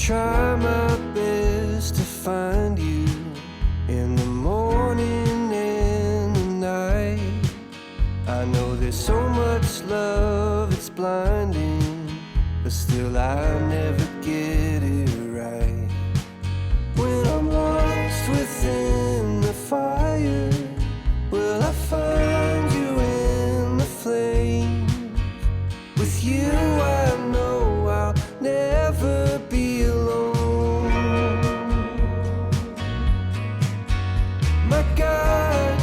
Try my best to find you in the morning and the night. I know there's so much love, it's blinding, but still I never get it right. When I'm lost within the fire, will I find you in the flames? With you I know I'll never be alone. My God,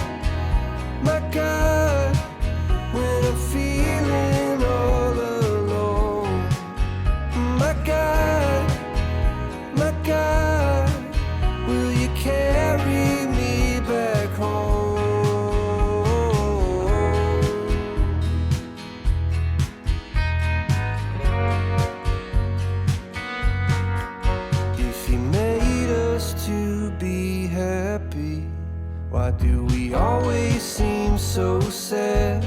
when I'm feeling all alone. My God, will you carry me back home? If you made us to be happy, why do we always seem so sad?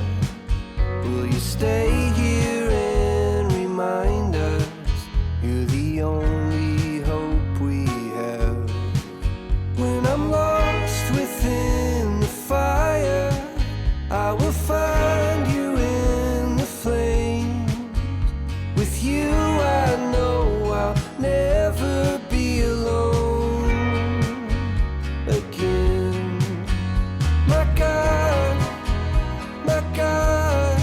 Will you stay here and remind us you're the only hope we have? When I'm lost within the fire, I will find you in the flames. With you I know I'll never be alone again. My God,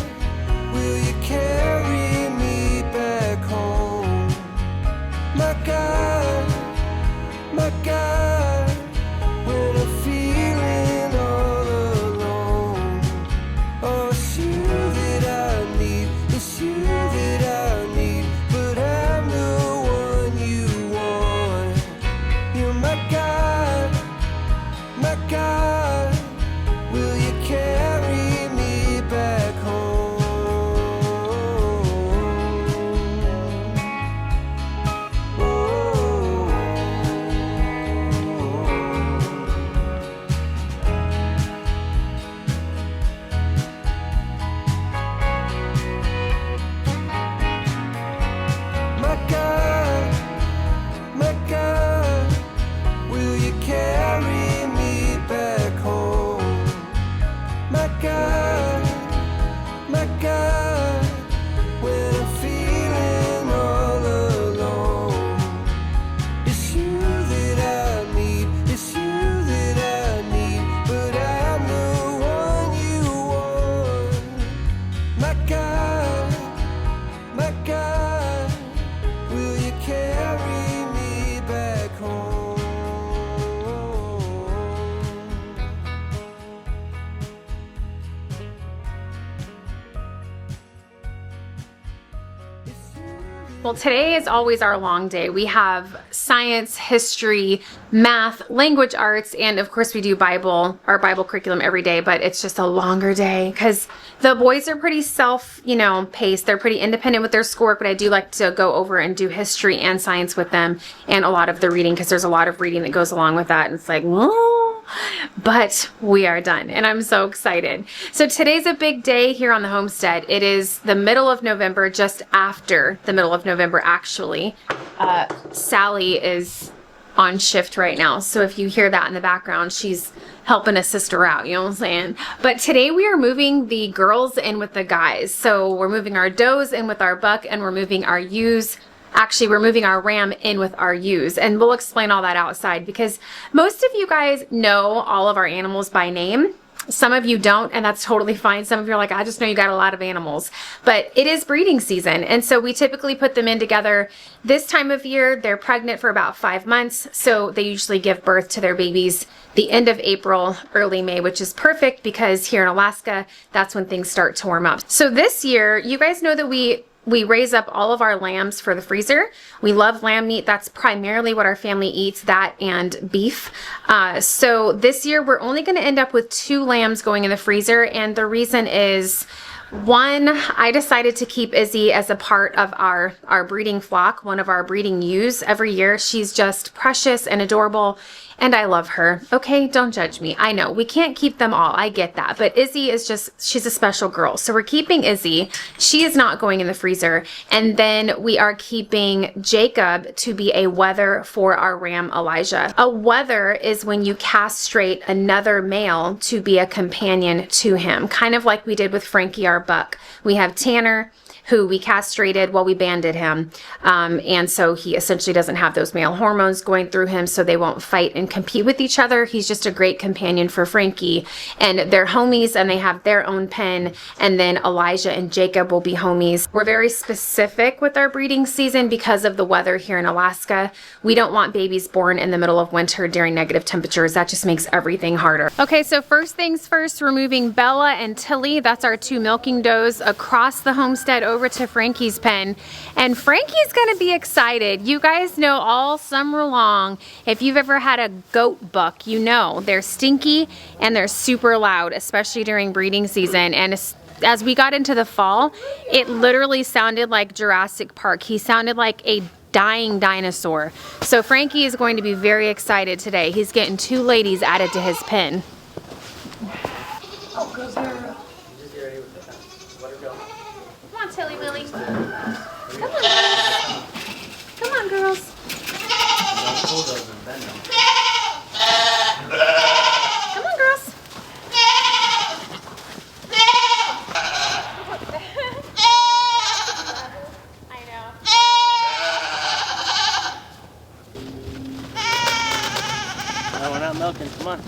will you carry me back home? My God, when I'm feeling all alone. Oh, it's you that I need, it's you that I need, but I'm the one you want. You're my God, will you carry me back home? Oh, my God, will you carry me back home? My God, when I'm feeling all alone. It's you that I need, it's you that I need, but I'm the one you want. My God, will you carry me back home? Well, today is always our long day. We have science, history, math, language arts, and of course we do our Bible curriculum every day, but it's just a longer day because the boys are pretty paced. They're pretty independent with their schoolwork, but I do like to go over and do history and science with them and a lot of the reading because there's a lot of reading that goes along with that. And it's like, whoa. But we are done and I'm so excited. So today's a big day here on the homestead. It is the middle of November, just after the middle of November actually. Sally is on shift right now. So if you hear that in the background, she's helping a sister out, you know what I'm saying? But today we are moving the girls in with the guys. So we're moving our does in with our buck and we're moving our ewes. Actually, we're moving our ram in with our ewes, and we'll explain all that outside because most of you guys know all of our animals by name. Some of you don't, and that's totally fine. Some of you are like, I just know you got a lot of animals. But it is breeding season, and so we typically put them in together this time of year. They're pregnant for about 5 months, so they usually give birth to their babies the end of April, early May, which is perfect because here in Alaska, that's when things start to warm up. So this year, you guys know that we raise up all of our lambs for the freezer. We love lamb meat. That's primarily what our family eats, that and beef. So this year we're only gonna end up with 2 lambs going in the freezer. And the reason is, one, I decided to keep Izzy as a part of our breeding flock, one of our breeding ewes every year. She's just precious and adorable. And I love her. Okay, don't judge me. I know we can't keep them all. I get that. But Izzy is just, she's a special girl. So we're keeping Izzy. She is not going in the freezer. And then we are keeping Jacob to be a wether for our ram Elijah. A wether is when you castrate another male to be a companion to him. Kind of like we did with Frankie, our buck. We have Tanner, who we castrated, well, we banded him. And so he essentially doesn't have those male hormones going through him, so they won't fight and compete with each other. He's just a great companion for Frankie. And they're homies and they have their own pen. And then Elijah and Jacob will be homies. We're very specific with our breeding season because of the weather here in Alaska. We don't want babies born in the middle of winter during negative temperatures. That just makes everything harder. Okay, so first things first, we're moving Bella and Tilly, that's our 2 milking does, across the homestead over to Frankie's pen. And Frankie's gonna be excited. You guys know all summer long, if you've ever had a goat buck, you know they're stinky and they're super loud, especially during breeding season. And as we got into the fall, it literally sounded like Jurassic Park. He sounded like a dying dinosaur. So Frankie is going to be very excited today. He's getting 2 ladies added to his pen. Oh, goes here. Come on, Tilly Willy. Come on. Come on, girls. Come on, girls. I know. No, we're not milking. Come on.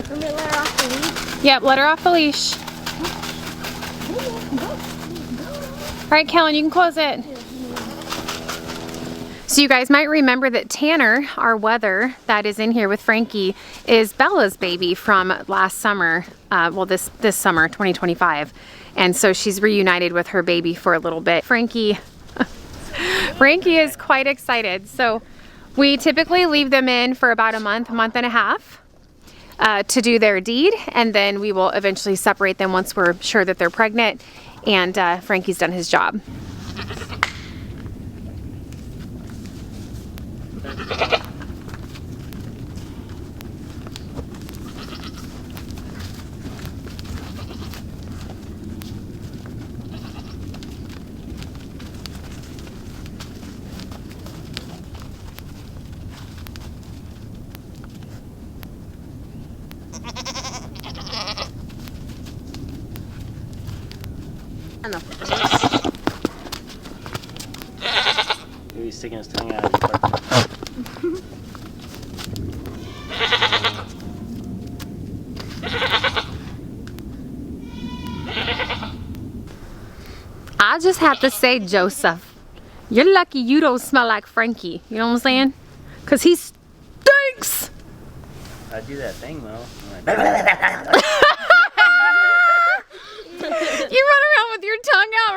Let me let her off the leash. Yep, let her off the leash. All right, Kellen, you can close it. So you guys might remember that Tanner, our wether that is in here with Frankie, is Bella's baby from last summer. Well, this summer, 2025. And so she's reunited with her baby for a little bit. Frankie is quite excited. So we typically leave them in for about a month and a half. To do their deed, and then we will eventually separate them once we're sure that they're pregnant and Frankie's done his job. He's sticking his tongue out. I just have to say, Joseph, you're lucky you don't smell like Frankie. You know what I'm saying? Because he stinks. I do that thing though. You run around with your tongue out.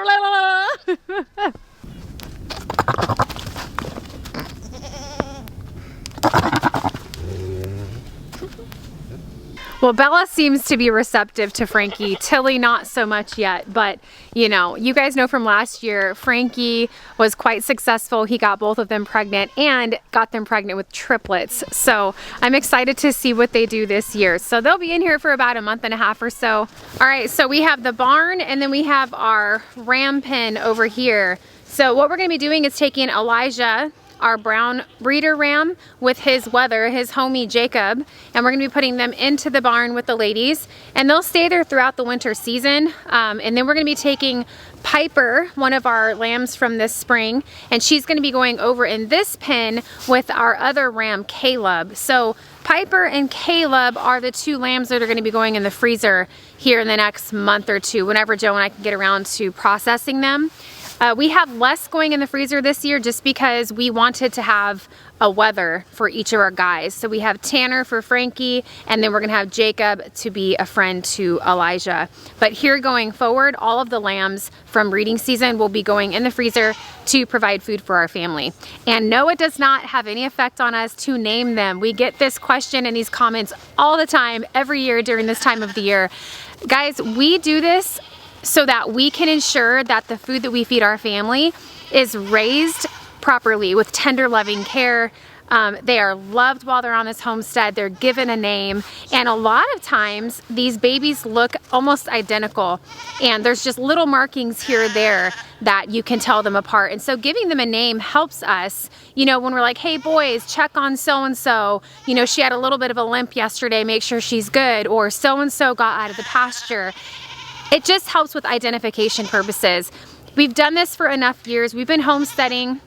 Well, Bella seems to be receptive to Frankie. Tilly, not so much yet, but you know, you guys know from last year, Frankie was quite successful. He got both of them pregnant and got them pregnant with triplets. So I'm excited to see what they do this year. So they'll be in here for about a month and a half or so. All right, so we have the barn and then we have our ram pen over here. So what we're gonna be doing is taking Elijah our brown breeder ram with his wether, his homie Jacob, and we're gonna be putting them into the barn with the ladies, and they'll stay there throughout the winter season. And then we're gonna be taking Piper, one of our lambs from this spring, and she's gonna be going over in this pen with our other ram, Caleb. So Piper and Caleb are the two lambs that are gonna be going in the freezer here in the next month or two, whenever Joe and I can get around to processing them. We have less going in the freezer this year just because we wanted to have a wether for each of our guys. So we have Tanner for Frankie, and then we're gonna have Jacob to be a friend to Elijah. But here going forward, all of the lambs from breeding season will be going in the freezer to provide food for our family. And no, it does not have any effect on us to name them. We get this question and these comments all the time, every year during this time of the year. Guys, we do this so that we can ensure that the food that we feed our family is raised properly with tender, loving care. They are loved while they're on this homestead. They're given a name, and a lot of times these babies look almost identical, and there's just little markings here or there that you can tell them apart. And so giving them a name helps us, you know, when we're like, hey boys, check on so-and-so, you know, she had a little bit of a limp yesterday, make sure she's good, or so-and-so got out of the pasture. It just helps with identification purposes. We've done this for enough years. We've been homesteading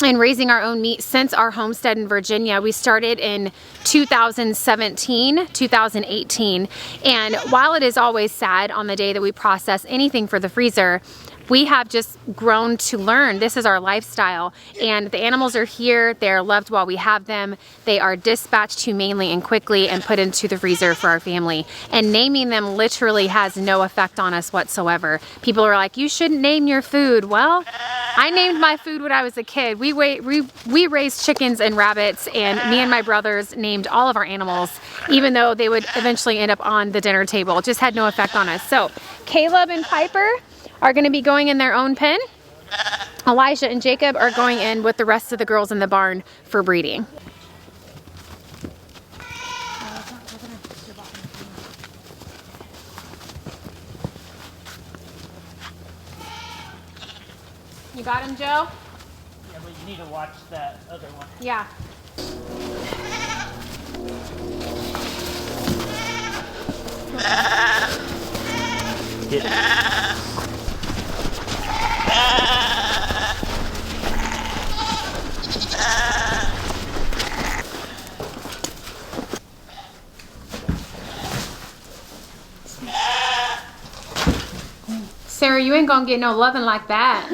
and raising our own meat since our homestead in Virginia. We started in 2017, 2018. And while it is always sad on the day that we process anything for the freezer, we have just grown to learn this is our lifestyle, and the animals are here. They're loved while we have them. They are dispatched humanely and quickly and put into the freezer for our family. And naming them literally has no effect on us whatsoever. People are like, you shouldn't name your food. Well, I named my food when I was a kid. We raised chickens and rabbits, and me and my brothers named all of our animals, even though they would eventually end up on the dinner table. It just had no effect on us. So Caleb and Piper are going to be going in their own pen. Elijah and Jacob are going in with the rest of the girls in the barn for breeding. You got him, Joe? Yeah, but you need to watch that other one. Yeah. Get it. Sarah, you ain't gonna get no loving like that.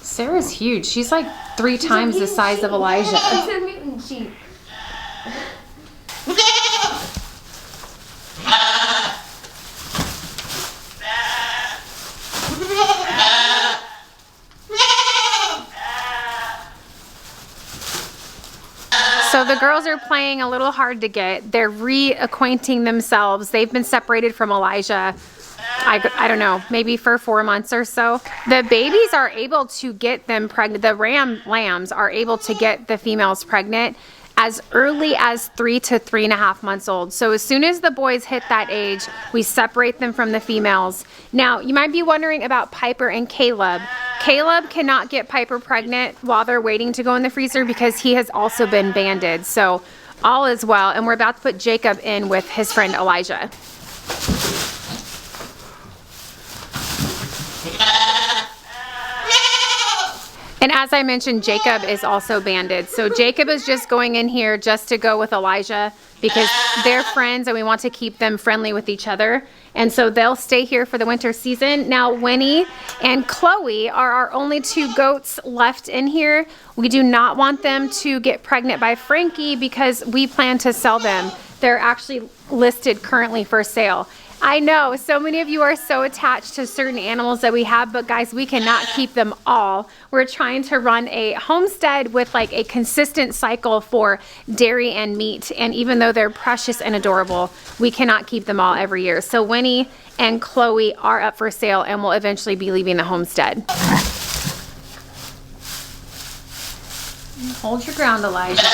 Sarah's huge. She's like 3 times the size of Elijah. She's a mutant sheep. So the girls are playing a little hard to get. They're reacquainting themselves. They've been separated from Elijah, I don't know, maybe for 4 months or so. The babies are able to get them pregnant. The ram lambs are able to get the females pregnant as early as 3 to 3.5 months old. So as soon as the boys hit that age, we separate them from the females. Now, you might be wondering about Piper and Caleb. Caleb cannot get Piper pregnant while they're waiting to go in the freezer because he has also been banded. So all is well, and we're about to put Jacob in with his friend Elijah. And as I mentioned, Jacob is also banded. So Jacob is just going in here just to go with Elijah because they're friends and we want to keep them friendly with each other. And so they'll stay here for the winter season. Now, Winnie and Chloe are our only 2 goats left in here. We do not want them to get pregnant by Frankie because we plan to sell them. They're actually listed currently for sale. I know so many of you are so attached to certain animals that we have, but guys, we cannot keep them all. We're trying to run a homestead with like a consistent cycle for dairy and meat. And even though they're precious and adorable, we cannot keep them all every year. So Winnie and Chloe are up for sale and will eventually be leaving the homestead. Hold your ground, Elijah.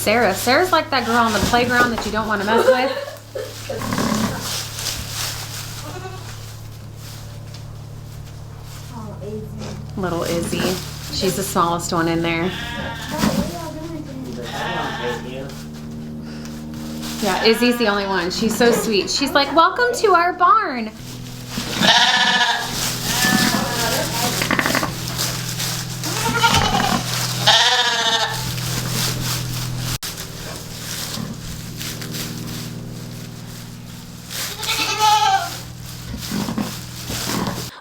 Sarah. Sarah's like that girl on the playground that you don't want to mess with. Oh, Izzy. Little Izzy. She's the smallest one in there. Yeah, Izzy's the only one. She's so sweet. She's like, welcome to our barn.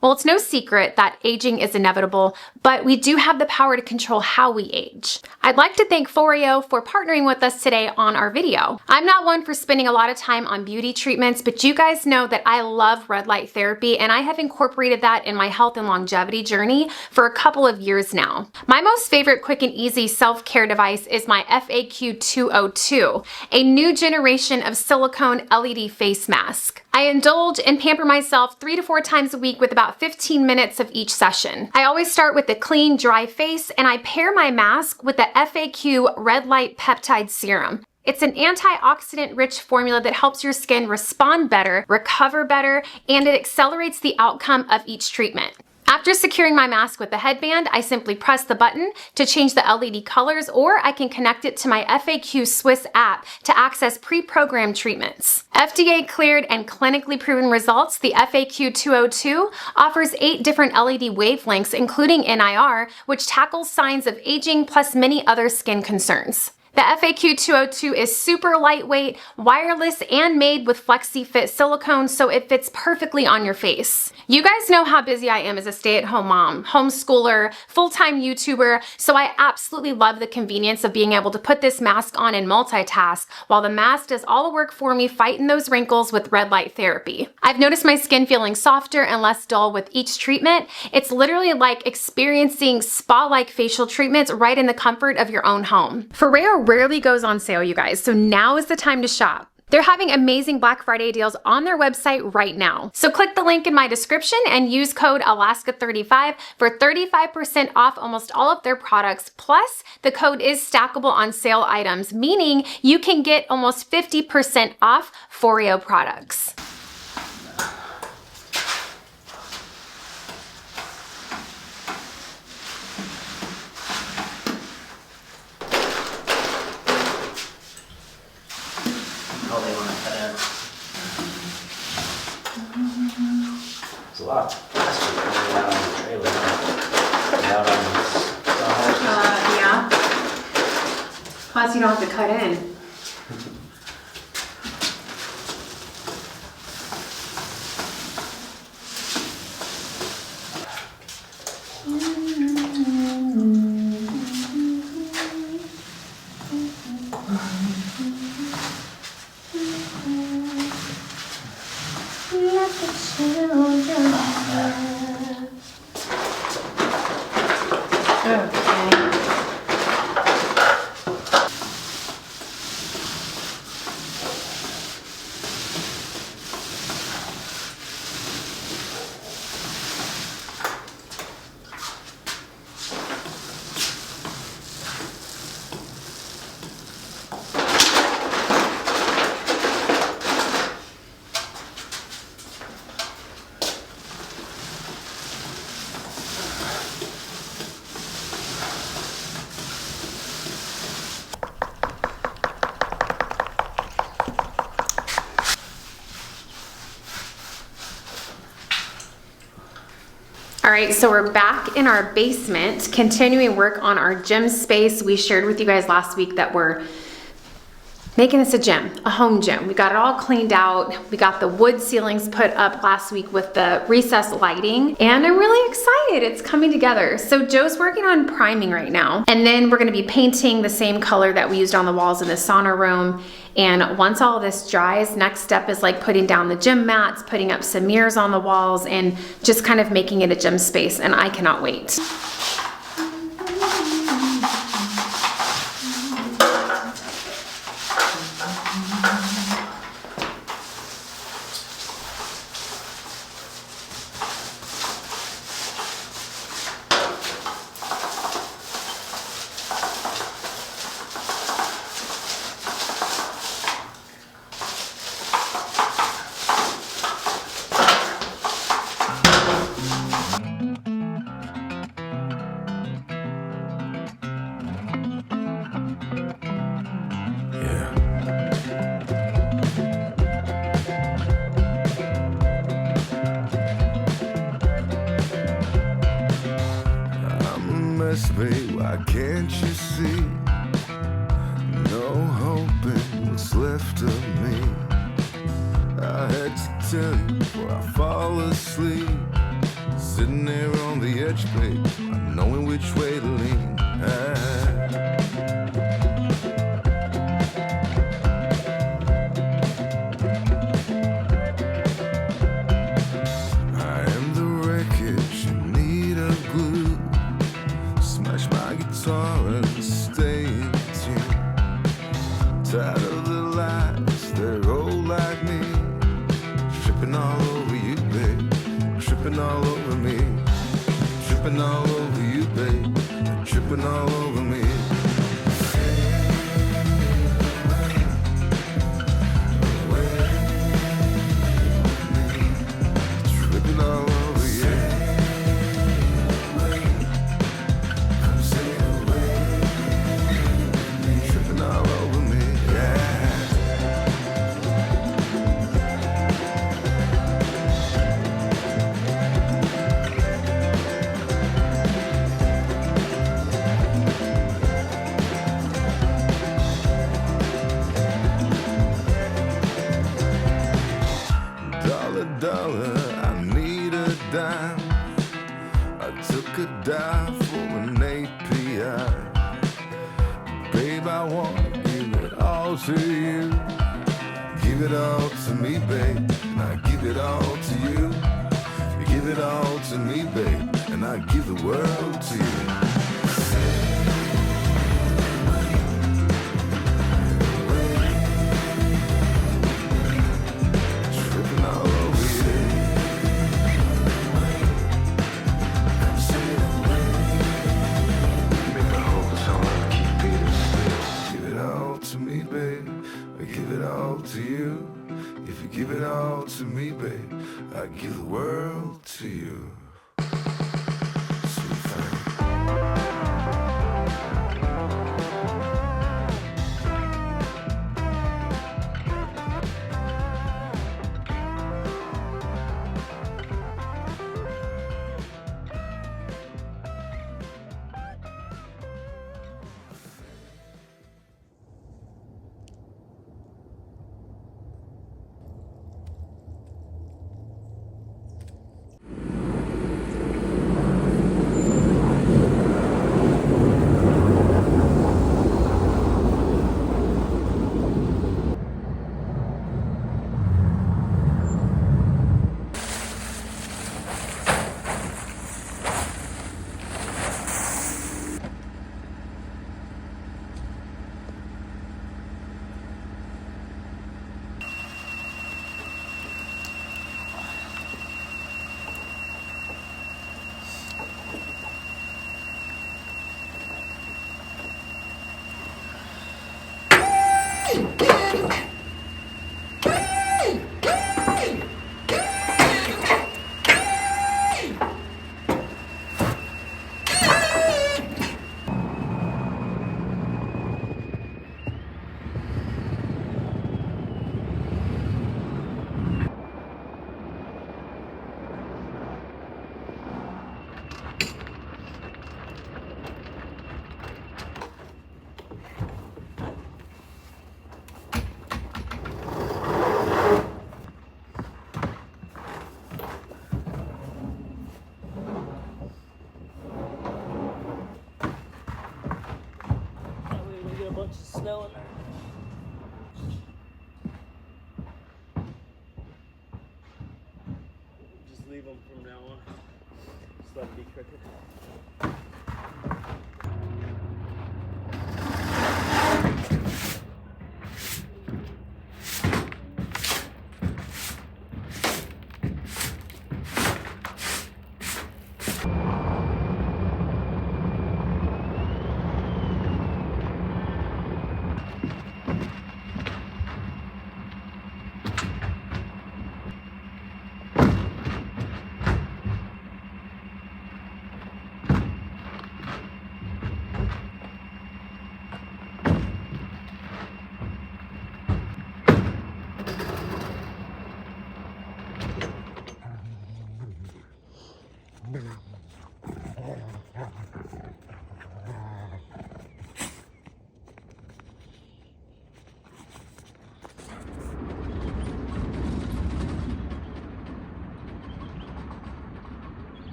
Well, it's no secret that aging is inevitable, but we do have the power to control how we age. I'd like to thank Foreo for partnering with us today on our video. I'm not one for spending a lot of time on beauty treatments, but you guys know that I love red light therapy, and I have incorporated that in my health and longevity journey for a couple of years now. My most favorite quick and easy self-care device is my FAQ 202, a new generation of silicone LED face mask. I indulge and pamper myself 3 to 4 times a week with about 15 minutes of each session. I always start with a clean, dry face, and I pair my mask with the FAQ Red Light Peptide Serum. It's an antioxidant-rich formula that helps your skin respond better, recover better, and it accelerates the outcome of each treatment. After securing my mask with the headband, I simply press the button to change the LED colors, or I can connect it to my FAQ Swiss app to access pre-programmed treatments. FDA cleared and clinically proven results, the FAQ 202 offers 8 different LED wavelengths, including NIR, which tackles signs of aging plus many other skin concerns. The FAQ 202 is super lightweight, wireless, and made with FlexiFit silicone, so it fits perfectly on your face. You guys know how busy I am as a stay-at-home mom, homeschooler, full-time YouTuber, so I absolutely love the convenience of being able to put this mask on and multitask, while the mask does all the work for me fighting those wrinkles with red light therapy. I've noticed my skin feeling softer and less dull with each treatment. It's literally like experiencing spa-like facial treatments right in the comfort of your own home. Foreo rarely goes on sale, you guys, so now is the time to shop. They're having amazing Black Friday deals on their website right now. So click the link in my description and use code Alaska35 for 35% off almost all of their products. Plus, the code is stackable on sale items, meaning you can get almost 50% off Foreo products. Oh, they want to cut in. There's a lot of plastic coming out on the trailer. Out on this. Yeah. Plus, you don't have to cut in. All right, so we're back in our basement, continuing work on our gym space. We shared with you guys last week that we're making this a gym, a home gym. We got it all cleaned out. We got the wood ceilings put up last week with the recessed lighting, and I'm really excited. It's coming together. So Joe's working on priming right now, and then we're gonna be painting the same color that we used on the walls in the sauna room. And once all of this dries, next step is like putting down the gym mats, putting up some mirrors on the walls, and just kind of making it a gym space, and I cannot wait. rest, babe, why can't you see? No hope in what's left of me. I had to tell you before I fall asleep. Sitting there on the edge, babe, not knowing which way to lean. I am the wreckage in need of glue. Smash my guitar and stay in tune. Tired of the lies, they're old like me. Tripping all over you, babe. Tripping all over me. Tripping all over you, babe. Tripping all over me. Tripping all over you. Tripping all over me, yeah. Dollar, I need a dime. I took a dive for an API. Babe, I wanna give it all to you. Give it all to me, babe, and I give it all to you. You give it all to me, babe, and I give the world to you. Tripping all over you. Make my whole song keep beating still. Give it all to me, babe. I give it all to you. If you give it all to me, babe, I give the world to you. Sweet thing. Snow in there. Just leave them from now on. Just let it be crooked.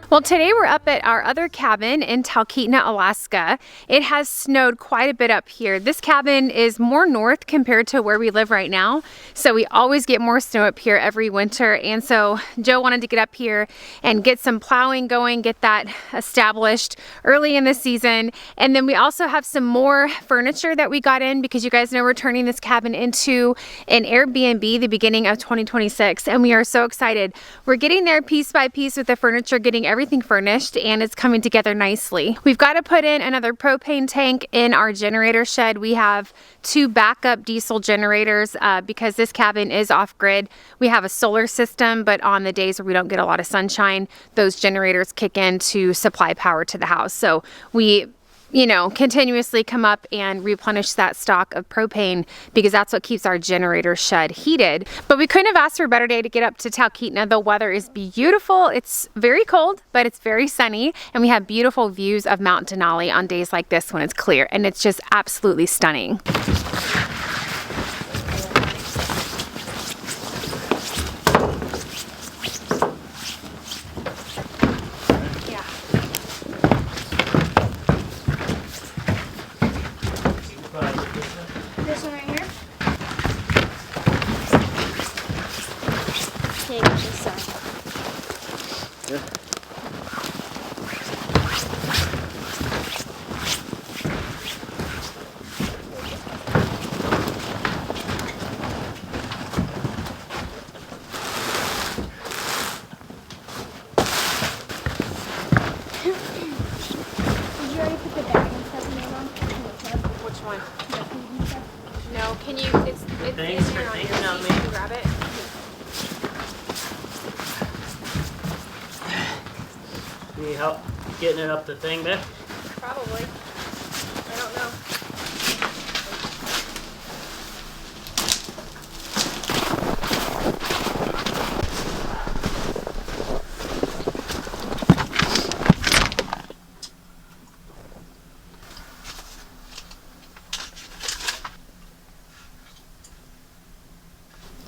Well, today we're up at our other cabin in Talkeetna, Alaska. It has snowed quite a bit up here. This cabin is more north compared to where we live right now, so we always get more snow up here every winter. And so Joe wanted to get up here and get some plowing going, get that established early in the season. And then we also have some more furniture that we got in, because you guys know we're turning this cabin into an Airbnb the beginning of 2026, and we are so excited. We're getting there piece by piece with the furniture, getting everything furnished, and it's coming together nicely. We've got to put in another propane tank in our generator shed. We have 2 backup diesel generators because this cabin is off-grid. We have a solar system, but on the days where we don't get a lot of sunshine, those generators kick in to supply power to the house. So we continuously come up and replenish that stock of propane, because that's what keeps our generator shed heated. But we couldn't have asked for a better day to get up to Talkeetna. The weather is beautiful. It's very cold, but it's very sunny, and we have beautiful views of Mount Denali on days like this when it's clear, and it's just absolutely stunning. This one right here? Okay, this side. Did you already put the bag and stuff in there, Mom? Which one? The food and stuff? No, can you, it's Thanks in there for on your thinking of seat. me. Can you grab it? Need help getting it up the thing, babe? Probably. I don't know.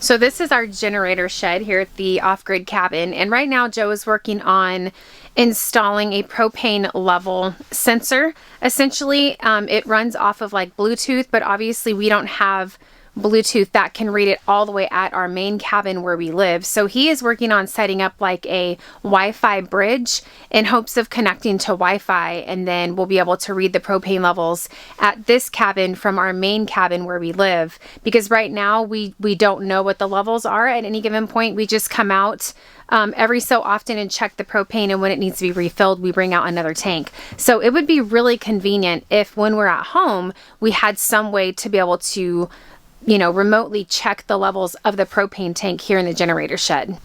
So this is our generator shed here at the off-grid cabin, and right now Joe is working on installing a propane level sensor. Essentially, it runs off of like Bluetooth, but obviously we don't have Bluetooth that can read it all the way at our main cabin where we live. So he is working on setting up like a Wi-Fi bridge in hopes of connecting to Wi-Fi, and then we'll be able to read the propane levels at this cabin from our main cabin where we live. Because right now we don't know what the levels are at any given point. We just come out every so often and check the propane, and when it needs to be refilled, we bring out another tank. So it would be really convenient if when we're at home, we had some way to be able to remotely check the levels of the propane tank here in the generator shed.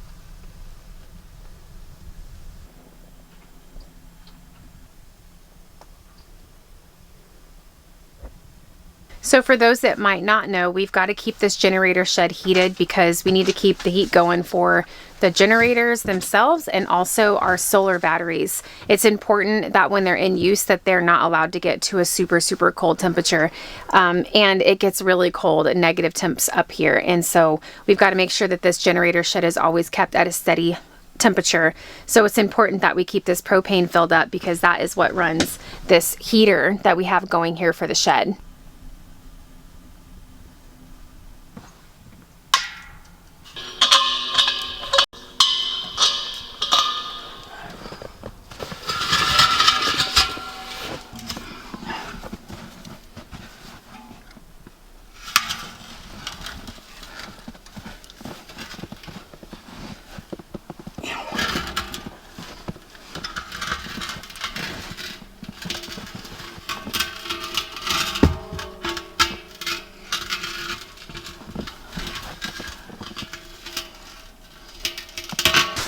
So for those that might not know, we've got to keep this generator shed heated because we need to keep the heat going for the generators themselves and also our solar batteries. It's important that when they're in use that they're not allowed to get to a super cold temperature. And it gets really cold at negative temps up here. And so we've got to make sure that this generator shed is always kept at a steady temperature. So it's important that we keep this propane filled up, because that is what runs this heater that we have going here for the shed.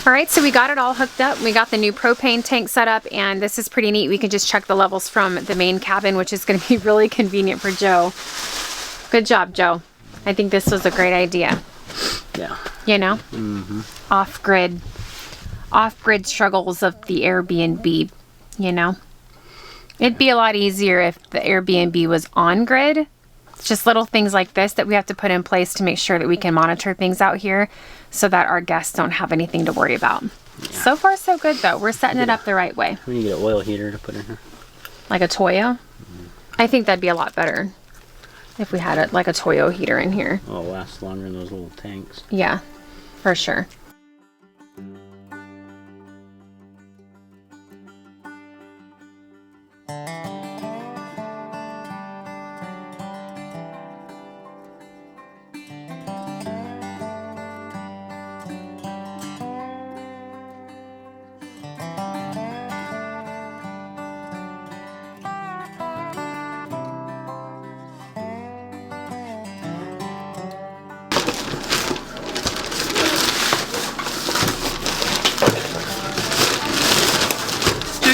All right, so we got it all hooked up. We got the new propane tank set up, and this is pretty neat. We can just check the levels from the main cabin, which is going to be really convenient for Joe. Good job, Joe. I think this was a great idea. Yeah. Off-grid struggles of the Airbnb, It'd be a lot easier if the Airbnb was on-grid. It's just little things like this that we have to put in place to make sure that we can monitor things out here so that our guests don't have anything to worry about. So far, so good though. We're setting it up the right way. We need to get an oil heater to put in here. Like a Toyo? I think that'd be a lot better if we had like a Toyo heater in here. Oh, it'll last longer than those little tanks. Yeah, for sure.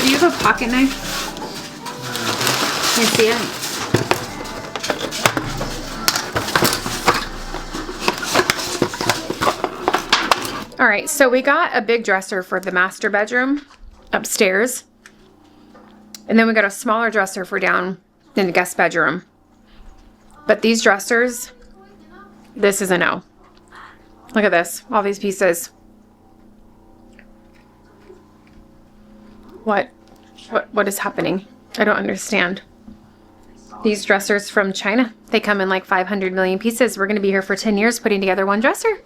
Do you have a pocket knife? Can you see it? All right, so we got a big dresser for the master bedroom upstairs. And then we got a smaller dresser for down in the guest bedroom. But these dressers, this is a no. Look at this, all these pieces. What is happening? I don't understand. These dressers from China, they come in like 500 million pieces. We're gonna be here for 10 years putting together one dresser.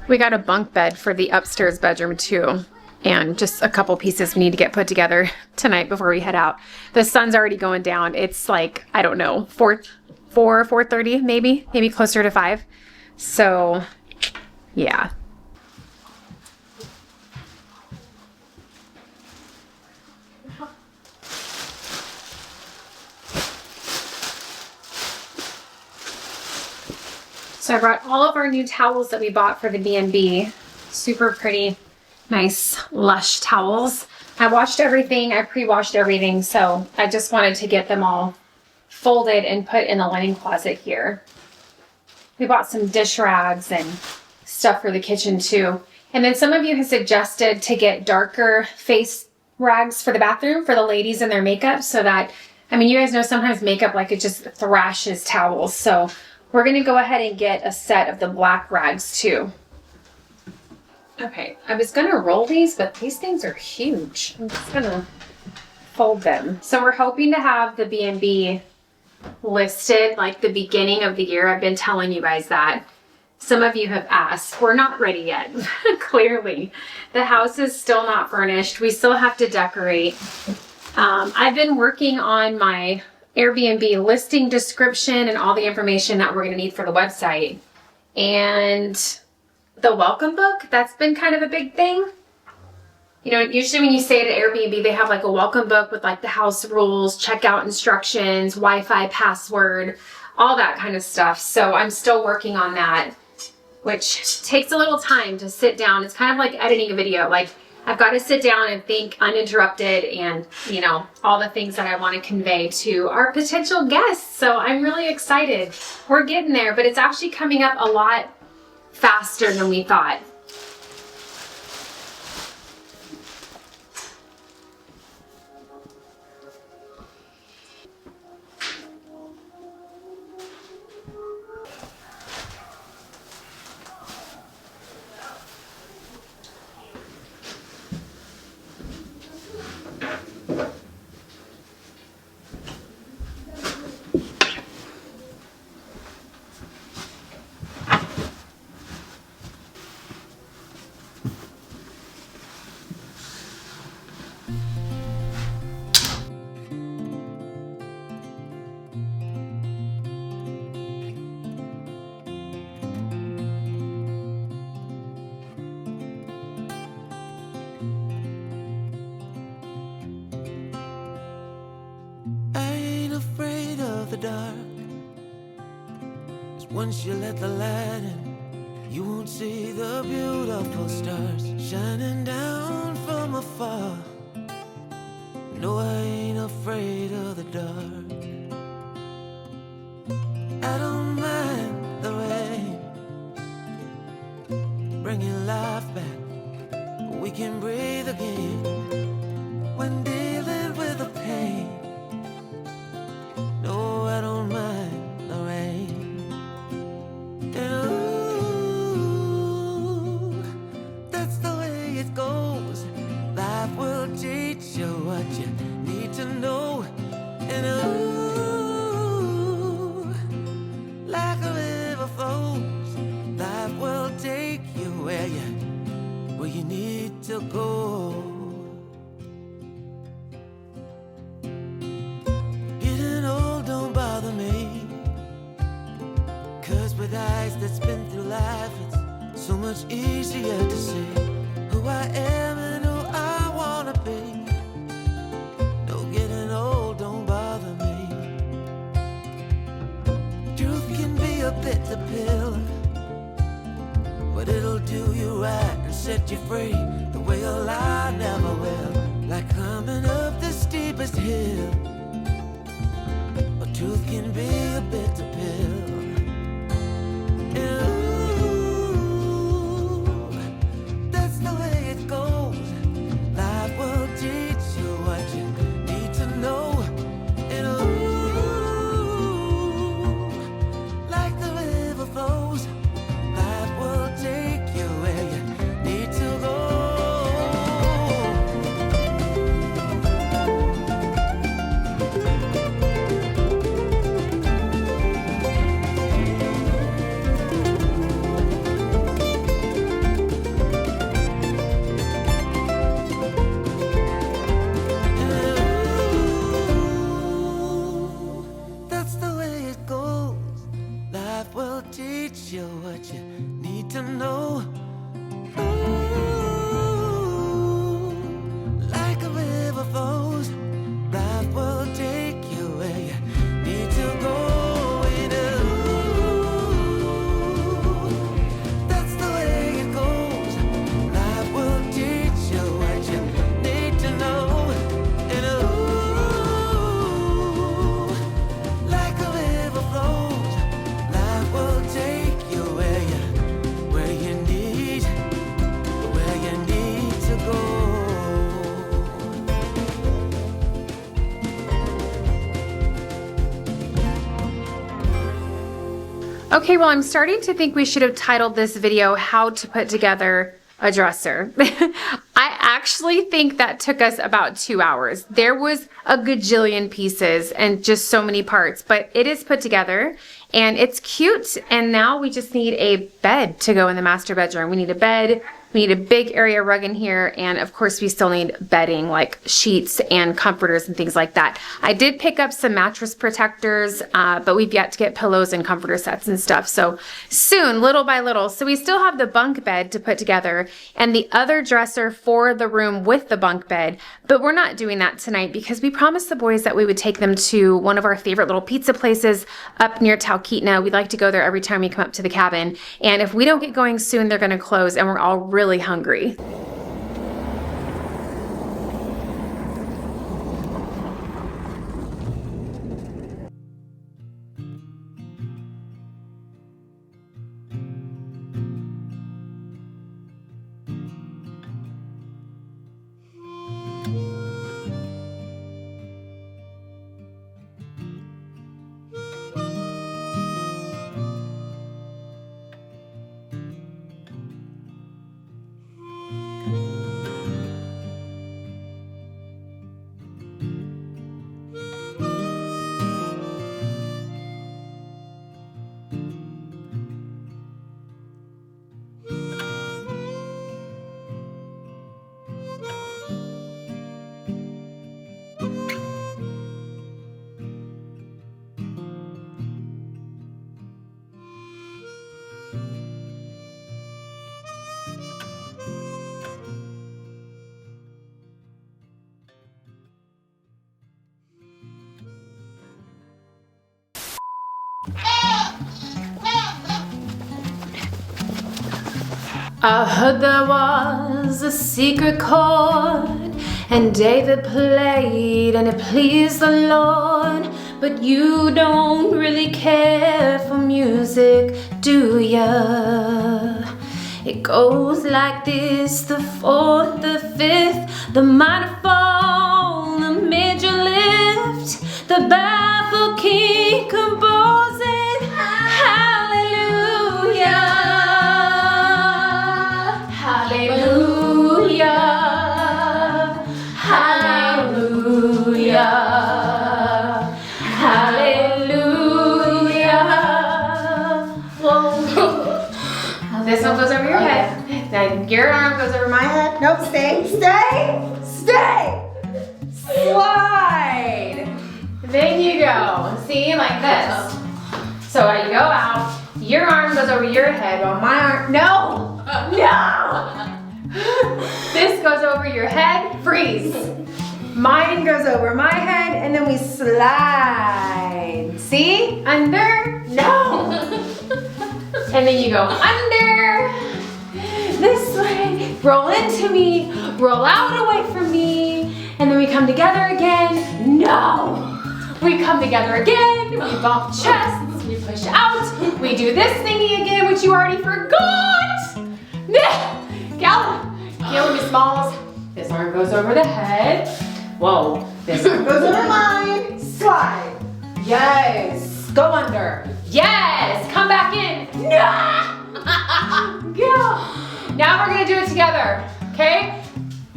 We got a bunk bed for the upstairs bedroom too. And just a couple pieces we need to get put together tonight before we head out. The sun's already going down. It's like, I don't know, 4:30 maybe closer to 5. So, yeah. So I brought all of our new towels that we bought for the B&B. Super pretty, nice, lush towels. I washed everything, I pre-washed everything, so I just wanted to get them all folded and put in the linen closet here. We bought some dish rags and stuff for the kitchen too. And then some of you have suggested to get darker face rags for the bathroom for the ladies and their makeup so that, I mean, you guys know sometimes makeup, like, it just thrashes towels. So we're gonna go ahead and get a set of the black rags too. Okay, I was gonna roll these, but these things are huge. I'm just gonna fold them. So we're hoping to have the B&B listed like the beginning of the year. I've been telling you guys that. Some of you have asked. We're not ready yet, clearly. The house is still not furnished. We still have to decorate. I've been working on my Airbnb listing description and all the information that we're gonna need for the website. And the welcome book, that's been kind of a big thing. You know, usually when you stay at an Airbnb, they have like a welcome book with like the house rules, checkout instructions, Wi-Fi password, all that kind of stuff. So I'm still working on that, which takes a little time to sit down. It's kind of like editing a video. Like, I've got to sit down and think uninterrupted and, you know, all the things that I want to convey to our potential guests. So I'm really excited. We're getting there, but it's actually coming up a lot faster than we thought. The dark, 'cause once you let the light in, you won't see the beautiful stars shining down from afar. No, I ain't afraid of the dark. I don't mind the rain, bringing life back. We can breathe again when dealing with the pain. No, I don't mind the rain. guys that's been through life, it's so much easier to say who I am and who I wanna be. No getting old, don't bother me. Truth can be a bitter pill, but it'll do you right and set you free the way a lie never will. Like climbing up the steepest hill, but truth can be a bitter pill. And ooh, that's the way it goes. Life will teach you what you need to know. And ooh, like the river flows, life will take you where you need to go. That's the way it goes. Life will teach you what you need to know. Ooh, like a river flows, life will take you where you need to go. And ooh, that's the way it goes. Life will teach you what you need to know. And ooh, like a river flows, life will take you where you need to go. Okay, well, I'm starting to think we should have titled this video, How to Put Together a Dresser. I actually think that took us about 2 hours. There was a gajillion pieces and just so many parts, but it is put together and it's cute. And now we just need a bed to go in the master bedroom. We need a bed. We need a big area rug in here, and of course we still need bedding like sheets and comforters and things like that. I did pick up some mattress protectors, but we've yet to get pillows and comforter sets and stuff. So soon, little by little. So we still have the bunk bed to put together and the other dresser for the room with the bunk bed, but we're not doing that tonight because we promised the boys that we would take them to one of our favorite little pizza places up near Talkeetna. We like to go there every time we come up to the cabin, and if we don't get going soon, they're going to close, and we're all really hungry. I heard there was a secret chord, and David played and it pleased the Lord. But you don't really care for music, do ya? It goes like this: the fourth, the fifth, the minor fall, the major lift, the baffled king composing hallelujah. Hallelujah, hallelujah, hallelujah. Whoa. This one goes over your head. Then your arm goes over my head. Nope, stay, stay, stay. Slide. Then you go. See, like this. So you go out, Your arm goes over your head while my arm, no! This goes over your head, freeze. Mine goes over my head and then we slide. See? Under, no. And then you go under, this way, roll into me, roll out away from me, and then we come together again, no. We come together again, we bump chests, we push out, we do this thingy again, which you already forgot. Kill me, Smalls. This arm goes over the head. Whoa, this arm goes over mine. Slide. Yes. Go under. Yes. Come back in. Go. Now we're gonna do it together. Okay?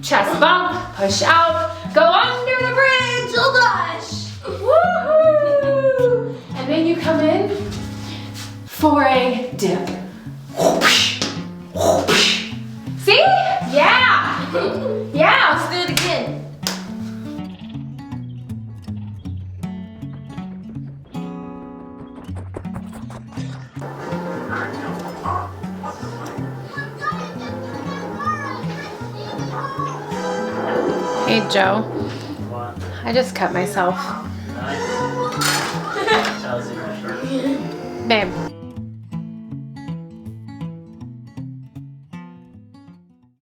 Chest bump, push out, go under the bridge. Oh gosh. Woohoo. And then you come in for a dip. See? Yeah. Yeah, let's do it again. Hey, Joe. What? I just cut myself. Nice. How's it? Babe.